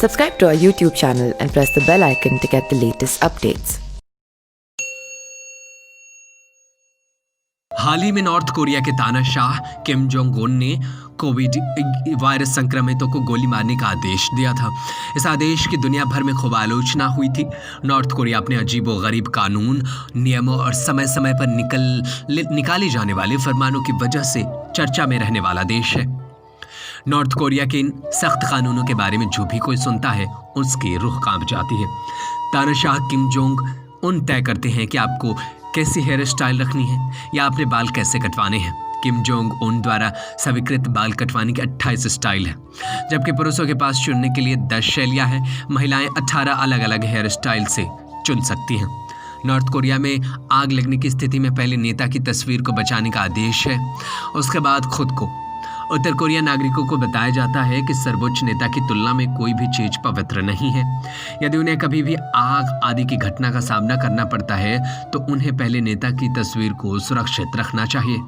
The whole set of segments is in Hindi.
Subscribe to our YouTube channel and press the bell icon to get the latest updates. हाल ही में नॉर्थ कोरिया के तानाशाह किम जोंग उन ने कोविड वायरस संक्रमितों को गोली मारने का आदेश दिया था। इस आदेश की दुनिया भर में खूब आलोचना हुई थी। नॉर्थ कोरिया अपने अजीबोगरीब कानून, नियमों और समय समय पर निकाले जाने वाले फरमानों की वजह से चर्चा में रहने वाला देश है। नॉर्थ कोरिया के इन सख्त कानूनों के बारे में जो भी कोई सुनता है उसकी रूह कांप जाती है। तानाशाह किम जोंग उन तय करते हैं कि आपको कैसी हेयर स्टाइल रखनी है या अपने बाल कैसे कटवाने हैं। किम जोंग उन द्वारा स्वीकृत बाल कटवाने की 28 स्टाइल है, जबकि पुरुषों के पास चुनने के लिए 10 शैलियां हैं। महिलाएं 18 अलग अलग हेयर स्टाइल से चुन सकती हैं। नॉर्थ कोरिया में आग लगने की स्थिति में पहले नेता की तस्वीर को बचाने का आदेश है, उसके बाद खुद को। उत्तर कोरिया नागरिकों को बताया जाता है कि सर्वोच्च नेता की तुलना में कोई भी चीज पवित्र नहीं है। यदि उन्हें कभी भी आग आदि की घटना का सामना करना पड़ता है तो उन्हें पहले नेता की तस्वीर को सुरक्षित रखना चाहिए,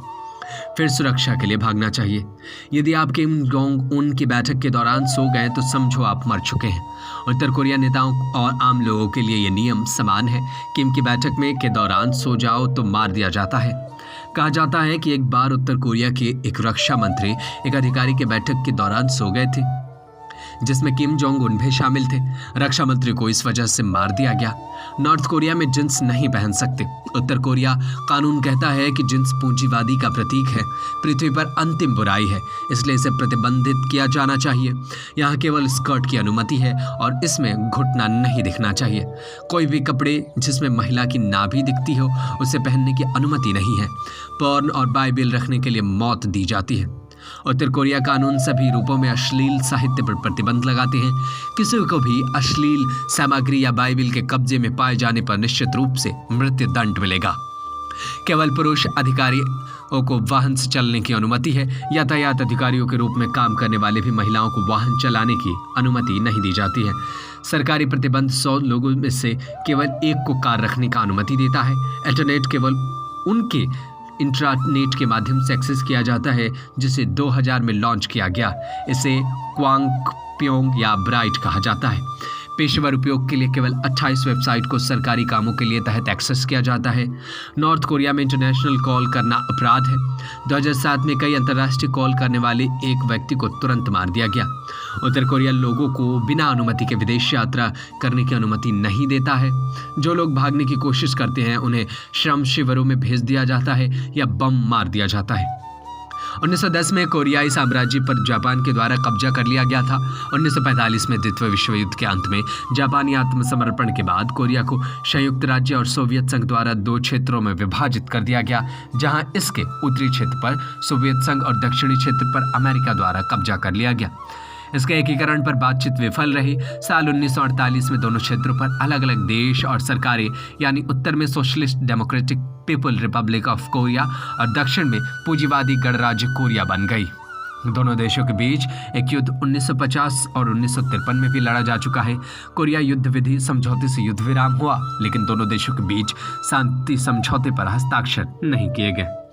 फिर सुरक्षा के लिए भागना चाहिए। यदि आप किम जोंग उन की बैठक के दौरान सो गए तो समझो आप मर चुके हैं। उत्तर कोरिया नेताओं और आम लोगों के लिए यह नियम समान है। किम की बैठक में के दौरान सो जाओ तो मार दिया जाता है। कहा जाता है कि एक बार उत्तर कोरिया के एक रक्षा मंत्री एक अधिकारी के बैठक के दौरान सो गए थे, जिसमें किम जोंग उन भी शामिल थे। रक्षा मंत्री को इस वजह से मार दिया गया। नॉर्थ कोरिया में जींस नहीं पहन सकते। उत्तर कोरिया कानून कहता है कि जींस पूंजीवादी का प्रतीक है, पृथ्वी पर अंतिम बुराई है, इसलिए इसे प्रतिबंधित किया जाना चाहिए। यहाँ केवल स्कर्ट की अनुमति है और इसमें घुटना नहीं दिखना चाहिए। कोई भी कपड़े जिसमें महिला की नाभि दिखती हो उसे पहनने की अनुमति नहीं है। पॉर्न और बाइबिल रखने के लिए मौत दी जाती है। उत्तर कोरिया कानून सभी रूपों में अश्लील साहित्य पर प्रतिबंध लगाते हैं। किसी को भी अश्लील सामग्री या बाइबिल के कब्जे में पाए जाने पर निश्चित रूप से मृत्यु दंड मिलेगा। केवल पुरुष अधिकारियों को वाहन से चलने की अनुमति है। यातायात अधिकारियों के रूप में काम करने वाले भी महिलाओं को वाहन चलाने की अनुमति नहीं दी जाती है। सरकारी प्रतिबंध 100 लोगों में से केवल एक को कार रखने का अनुमति देता है। इंटरनेट केवल उनके इंटरनेट के माध्यम से एक्सेस किया जाता है जिसे 2000 में लॉन्च किया गया। इसे क्वांग प्योंग या ब्राइट कहा जाता है। पेशेवर उपयोग के लिए केवल 28 वेबसाइट को सरकारी कामों के लिए तहत एक्सेस किया जाता है। नॉर्थ कोरिया में इंटरनेशनल कॉल करना अपराध है। 2007 में कई अंतर्राष्ट्रीय कॉल करने वाले एक व्यक्ति को तुरंत मार दिया गया। उत्तर कोरिया लोगों को बिना अनुमति के विदेश यात्रा करने की अनुमति नहीं देता है। जो लोग भागने की कोशिश करते हैं उन्हें श्रम शिविरों में भेज दिया जाता है या बम मार दिया जाता है। 1910 में कोरियाई साम्राज्य पर जापान के द्वारा कब्जा कर लिया गया था। 1945 में द्वितीय विश्व युद्ध के अंत में जापानी आत्मसमर्पण के बाद कोरिया को संयुक्त राज्य और सोवियत संघ द्वारा 2 क्षेत्रों में विभाजित कर दिया गया, जहां इसके उत्तरी क्षेत्र पर सोवियत संघ और दक्षिणी क्षेत्र पर अमेरिका द्वारा कब्जा कर लिया गया। इसके एकीकरण पर बातचीत विफल रही। साल 1948 में दोनों क्षेत्रों पर अलग अलग देश और सरकारें, यानी उत्तर में socialist democratic people Republic of Korea और दक्षिण में पूंजीवादी गणराज्य कोरिया बन गई। दोनों देशों के बीच एक युद्ध 1950 और 1953 में भी लड़ा जा चुका है। कोरिया युद्ध विधि समझौते से युद्ध विराम हुआ, लेकिन दोनों देशों के बीच शांति समझौते पर हस्ताक्षर नहीं किए गए।